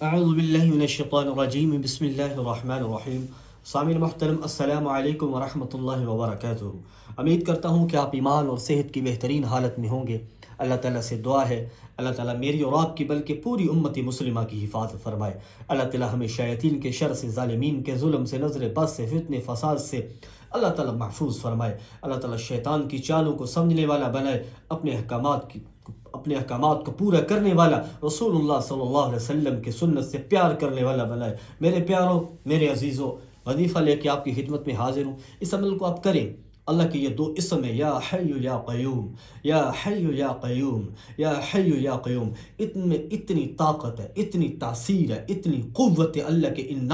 اعوذ باللہ من الشیطان الرجیم، بسم اللہ الرحمن الرحیم۔ سامعین محترم، السلام علیکم ورحمۃ اللہ وبرکاتہ۔ امید کرتا ہوں کہ آپ ایمان اور صحت کی بہترین حالت میں ہوں گے۔ اللہ تعالیٰ سے دعا ہے اللہ تعالیٰ میری اور آپ کی بلکہ پوری امت مسلمہ کی حفاظت فرمائے۔ اللہ تعالیٰ ہمیں شیاطین کے شر سے، ظالمین کے ظلم سے، نظر بد سے، فتنے فساد سے اللہ تعالیٰ محفوظ فرمائے۔ اللہ تعالیٰ شیطان کی چالوں کو سمجھنے والا بنائے، اپنے احکامات کو پورا کرنے والا، رسول اللہ صلی اللہ علیہ وسلم کی سنت سے پیار کرنے والا بنائے۔ میرے پیاروں، میرے عزیزوں، وظیفہ لے کے آپ کی خدمت میں حاضر ہوں۔ اس عمل کو آپ کریں۔ اللہ کے یہ دو اسم ہے، یا حی یا قیوم، یا حی یا قیوم، یا حی یا قیوم۔ ان میں اتنی طاقت ہے، اتنی تاثیر ہے، اتنی قوت ہے اللہ کے ان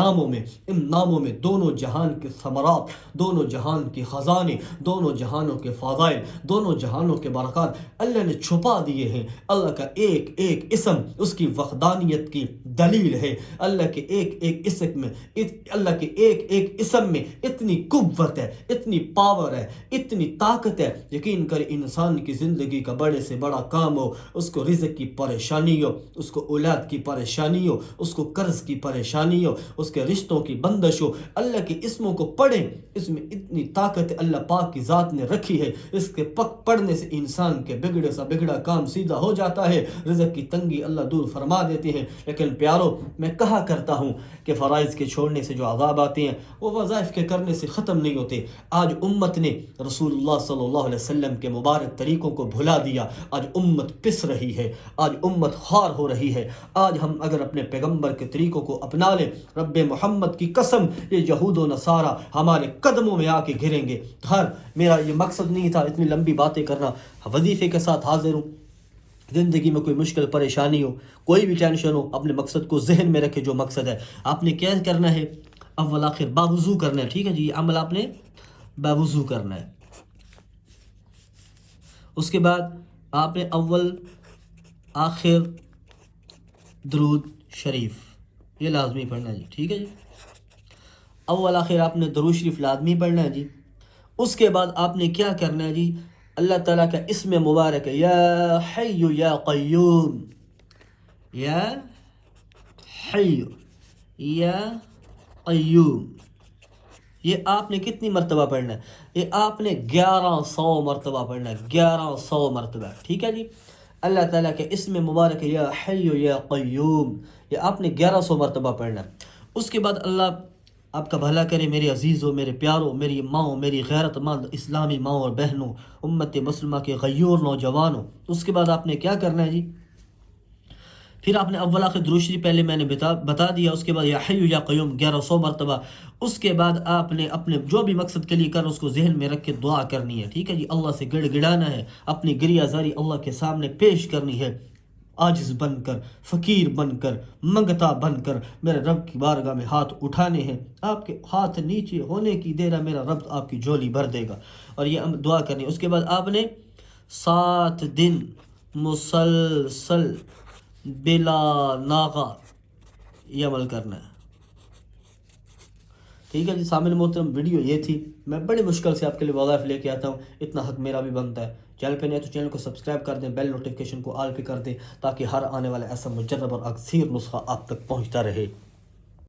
ناموں میں دونوں جہان کے ثمرات، دونوں جہان کے خزانے، دونوں جہانوں کے فضائل، دونوں جہانوں کے برکات اللہ نے چھپا دیے ہیں۔ اللہ کا ایک ایک اسم اس کی وحدانیت کی دلیل ہے۔ اللہ کے ایک ایک اسم میں، اللہ کے ایک ایک اسم میں اتنی قوت ہے، اتنی پاور ہے، اتنی طاقت ہے۔ یقین کر انسان کی زندگی کا بڑے سے بڑا کام ہو، اس کو رزق کی پریشانی ہو، اس کو اولاد کی پریشانی ہو، اس کو قرض کی پریشانی ہو، اس کے رشتوں کی بندش ہو، اللہ کے اسموں کو پڑھیں۔ اس میں اتنی طاقت اللہ پاک کی ذات نے رکھی ہے۔ اس کے پڑھنے سے انسان کے بگڑے سا بگڑا کام سیدھا ہو جاتا ہے، رزق کی تنگی اللہ دور فرما دیتے ہیں۔ لیکن پیارو، میں کہا کرتا ہوں کہ فرائض کے چھوڑنے سے جو عذاب آتے ہیں وہ وظائف کے کرنے سے ختم نہیں ہوتے۔ آج امت نے رسول اللہ صلی اللہ علیہ وسلم کے مبارک طریقوں کو بھلا دیا۔ آج امت پس رہی ہے، آج امت خوار ہو رہی ہے۔ آج ہم اگر اپنے پیغمبر کے طریقوں کو اپنا لیں، رب محمد کی قسم، یہ یہود و نصارہ ہمارے قدموں میں آ کے گریں گے۔ میرا یہ مقصد نہیں تھا اتنی لمبی باتیں کرنا، وظیفے کے ساتھ حاضر ہوں۔ زندگی میں کوئی مشکل پریشانی ہو، کوئی بھی ٹینشن ہو، اپنے مقصد کو ذہن میں رکھے۔ جو مقصد ہے آپ نے کیا کرنا ہے، اول آخر باوضو کرنا ہے، ٹھیک ہے جی، عمل آپ نے باوضو کرنا ہے۔ اس کے بعد آپ نے اول آخر درود شریف یہ لازمی پڑھنا ہے جی، ٹھیک ہے جی، اول آخر آپ نے درود شریف لازمی پڑھنا ہے جی۔ اس کے بعد آپ نے کیا کرنا ہے جی، اللہ تعالیٰ کا اسم مبارک ہے، یا حی یا قیوم، یا حی یا قیوم، یہ آپ نے کتنی مرتبہ پڑھنا ہے؟ یہ آپ نے 1100 مرتبہ پڑھنا ہے، 1100 مرتبہ، ٹھیک ہے جی۔ اللہ تعالیٰ کے اسم مبارک ہے، یا حی یا قیوم، یہ آپ نے 1100 مرتبہ پڑھنا ہے۔ اس کے بعد اللہ آپ کا بھلا کرے میرے عزیزوں، میرے پیاروں، میری ماؤں، میری غیرت مند اسلامی ماؤں اور بہنوں، امت مسلمہ کے غیور نوجوانوں۔ اس کے بعد آپ نے کیا کرنا ہے جی، پھر آپ نے اول آخر درود شریف پہلے میں نے بتا دیا، اس کے بعد یا حی یا قیوم 1100 مرتبہ۔ اس کے بعد آپ نے اپنے جو بھی مقصد کے لیے کر اس کو ذہن میں رکھ کے دعا کرنی ہے، ٹھیک ہے جی، اللہ سے گڑ گڑانا ہے، اپنی گریہ زاری اللہ کے سامنے پیش کرنی ہے، عاجز بن کر، فقیر بن کر، منگتا بن کر میرے رب کی بارگاہ میں ہاتھ اٹھانے ہیں۔ آپ کے ہاتھ نیچے ہونے کی دیر ہے، میرا رب آپ کی جھولی بھر دے گا، اور یہ دعا کرنی ہے۔ اس کے بعد آپ نے 7 دن مسلسل بلا ناغہ یہ عمل کرنا ہے، ٹھیک ہے جی۔ سامعین محترم، ویڈیو یہ تھی، میں بڑی مشکل سے آپ کے لیے وظائف لے کے آتا ہوں، اتنا حق میرا بھی بنتا ہے۔ چینل پہ نہیں تو چینل کو سبسکرائب کر دیں، بیل نوٹیفیکیشن کو آل پہ کر دیں، تاکہ ہر آنے والا ایسا مجرب اور اکثیر نسخہ آپ تک پہنچتا رہے۔